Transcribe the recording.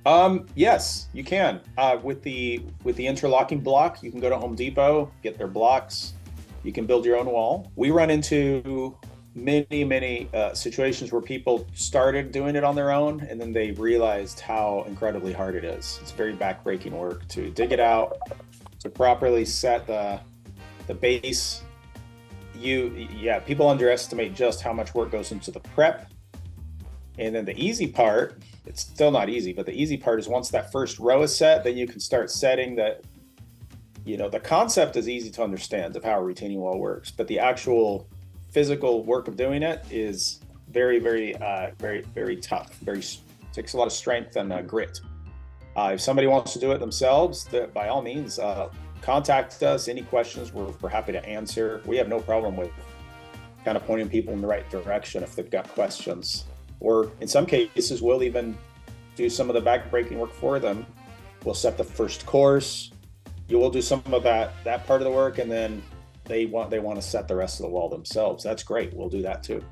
Yes, you can. With the interlocking block, you can go to Home Depot, get their blocks. You can build your own wall. We run into many situations where people started doing it on their own, and then they realized how incredibly hard it is. It's very backbreaking work to dig it out, to properly set the base. Yeah, people underestimate just how much work goes into the prep. And then the easy part, it's still not easy, but the easy part is once that first row is set, then you can start setting that. The concept is easy to understand of how a retaining wall works, but the actual physical work of doing it is very tough. Very takes a lot of strength and grit. If somebody wants to do it themselves, by all means, contact us. Any questions, we're happy to answer. We have no problem with kind of pointing people in the right direction if they've got questions. Or in some cases, we'll even do some of the back-breaking work for them. We'll set the first course. You will do some of that part of the work, and then they want to set the rest of the wall themselves. That's great. We'll do that too.